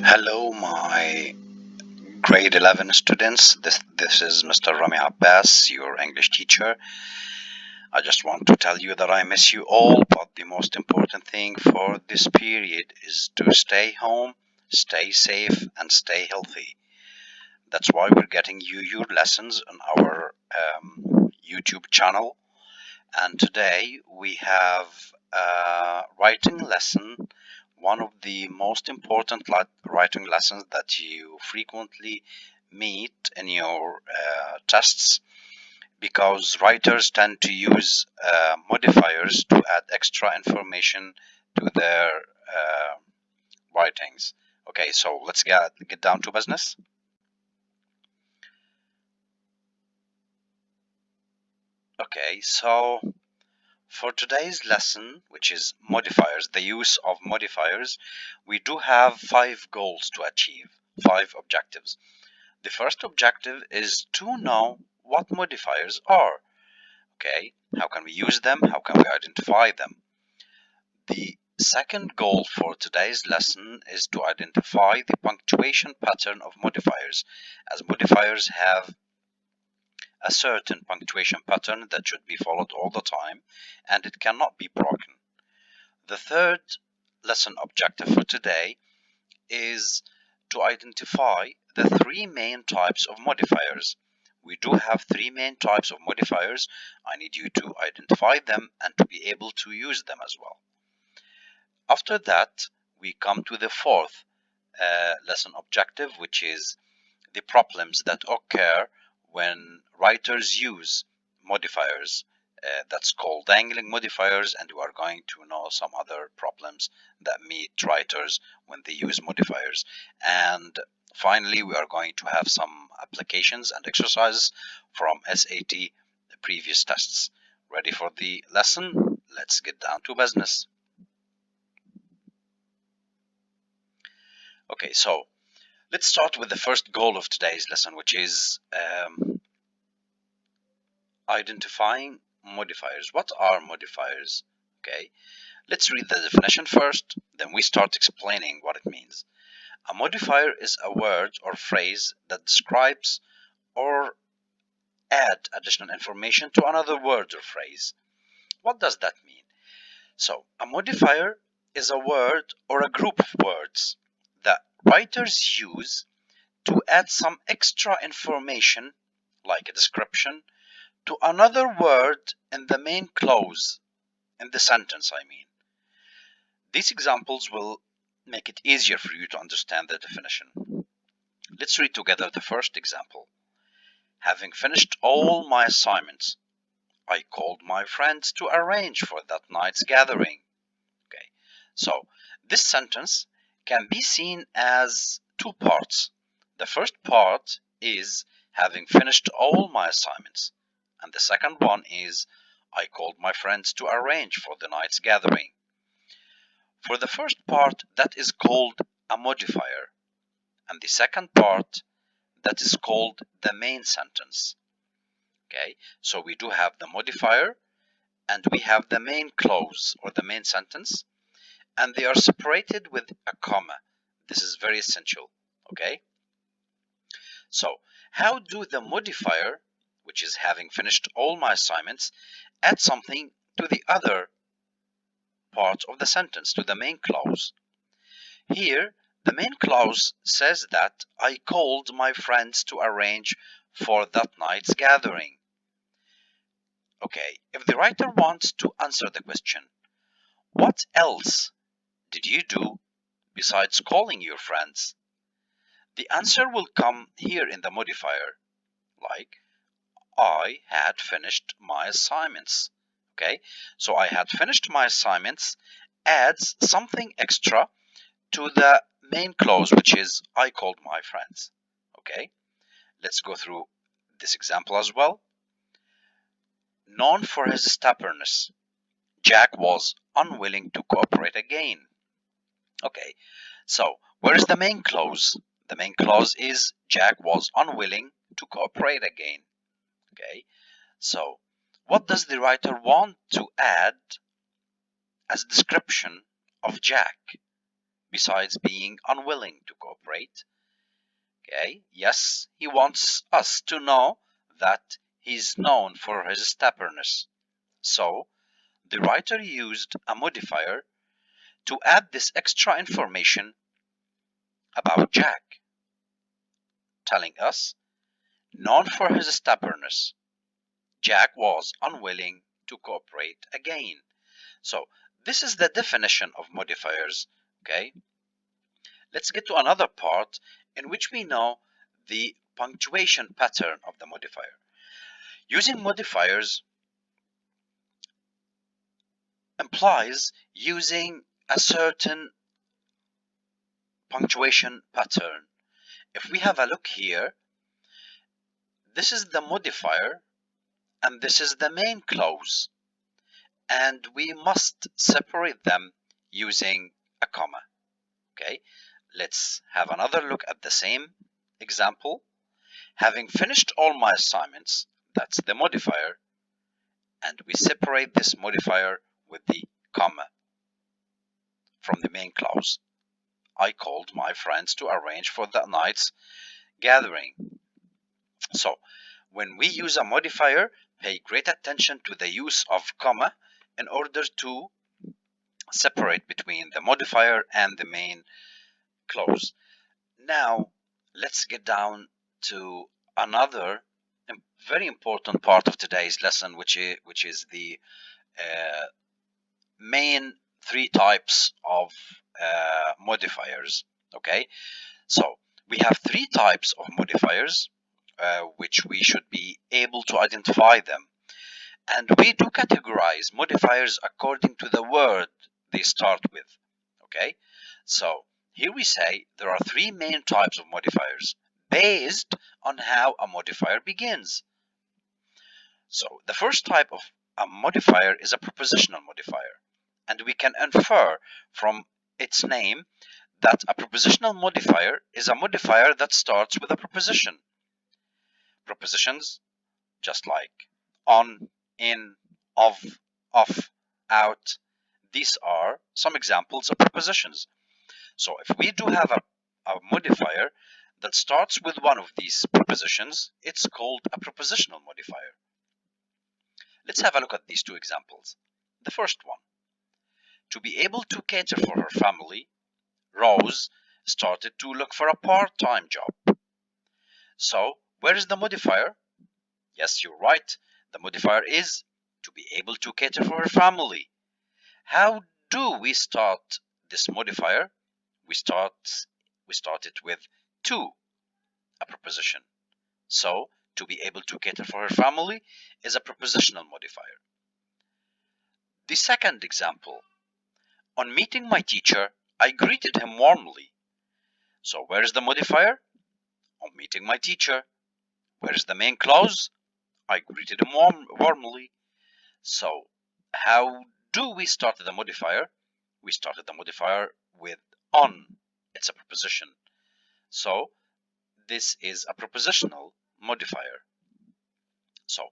Hello, my grade 11 students. This is Mr. Rami Abbas, your English teacher. I just want to tell you that I miss you all, but the most important thing for this period is to stay home, stay safe, and stay healthy. That's why we're getting you your lessons on our YouTube channel. And today we have a writing lesson, one of the most important writing lessons that you frequently meet in your tests, because writers tend to use modifiers to add extra information to their writings. Okay, so let's get down to business. Okay, so for today's lesson, which is modifiers, the use of modifiers, we do have 5 goals to achieve, 5 objectives. The first objective is to know what modifiers are. Okay, how can we use them? How can we identify them? The second goal for today's lesson is to identify the punctuation pattern of modifiers, as modifiers have a certain punctuation pattern that should be followed all the time, and it cannot be broken. The third lesson objective for today is to identify the 3 main types of modifiers. We do have 3 main types of modifiers. I need you to identify them and to be able to use them as well. After that, we come to the fourth lesson objective, which is the problems that occur when writers use modifiers. That's called dangling modifiers, and we are going to know some other problems that meet writers when they use modifiers. And finally, we are going to have some applications and exercises from SAT previous tests. Ready for the lesson? Let's get down to business. Okay, so let's start with the first goal of today's lesson, which is identifying modifiers. What are modifiers? Okay, let's read the definition first, then we start explaining what it means. A modifier is a word or phrase that describes or add additional information to another word or phrase. What does that mean? So, a modifier is a word or a group of words that writers use to add some extra information, like a description, to another word in the main clause, in the sentence, I mean. These examples will make it easier for you to understand the definition. Let's read together the first example. Having finished all my assignments, I called my friends to arrange for that night's gathering. Okay, so this sentence can be seen as 2 parts. The first part is having finished all my assignments, and the second one is I called my friends to arrange for the night's gathering. For the first part, that is called a modifier, and the second part, that is called the main sentence. Okay, so we do have the modifier and we have the main clause or the main sentence, and they are separated with a comma. This is very essential. Okay, so how do the modifier, which is having finished all my assignments, add something to the other part of the sentence, to the main clause? Here, the main clause says that I called my friends to arrange for that night's gathering. Okay, if the writer wants to answer the question, what else did you do besides calling your friends? The answer will come here in the modifier, like I had finished my assignments. Okay, so I had finished my assignments adds something extra to the main clause, which is I called my friends. Okay, let's go through this example as well. Known for his stubbornness, Jack was unwilling to cooperate again. Okay, so where is the main clause? The main clause is Jack was unwilling to cooperate again. Okay, so what does the writer want to add as a description of Jack besides being unwilling to cooperate? Okay, yes, he wants us to know that he's known for his stubbornness. So, the writer used a modifier to add this extra information about Jack, telling us, known for his stubbornness, Jack was unwilling to cooperate again. So, this is the definition of modifiers. Okay, let's get to another part in which we know the punctuation pattern of the modifier. Using modifiers implies using a certain punctuation pattern. If we have a look here, this is the modifier and this is the main clause, and we must separate them using a comma. Okay, let's have another look at the same example. Having finished all my assignments, that's the modifier, and we separate this modifier with the comma from the main clause. I called my friends to arrange for that night's gathering. So, when we use a modifier, pay great attention to the use of comma in order to separate between the modifier and the main clause. Now, let's get down to another very important part of today's lesson, which is the uh, main three types of modifiers. Okay, so we have three types of modifiers, which we should be able to identify them, and we do categorize modifiers according to the word they start with. Okay, so here we say there are three main types of modifiers based on how a modifier begins. So the first type of a modifier is a prepositional modifier, and we can infer from its name that a prepositional modifier is a modifier that starts with a preposition. Prepositions, just like on, in, of, off, out, these are some examples of prepositions. So if we do have a modifier that starts with one of these prepositions, it's called a prepositional modifier. Let's have a look at these two examples. The first one, to be able to cater for her family, Rose started to look for a part-time job. So, where is the modifier? Yes, you're right. The modifier is to be able to cater for her family. How do we start this modifier? We start it with to, a preposition. So, to be able to cater for her family is a prepositional modifier. The second example, on meeting my teacher, I greeted him warmly. So, where is the modifier? On meeting my teacher. Where is the main clause? I greeted him warmly. So, how do we start the modifier? We started the modifier with on. It's a preposition. So, this is a prepositional modifier. So,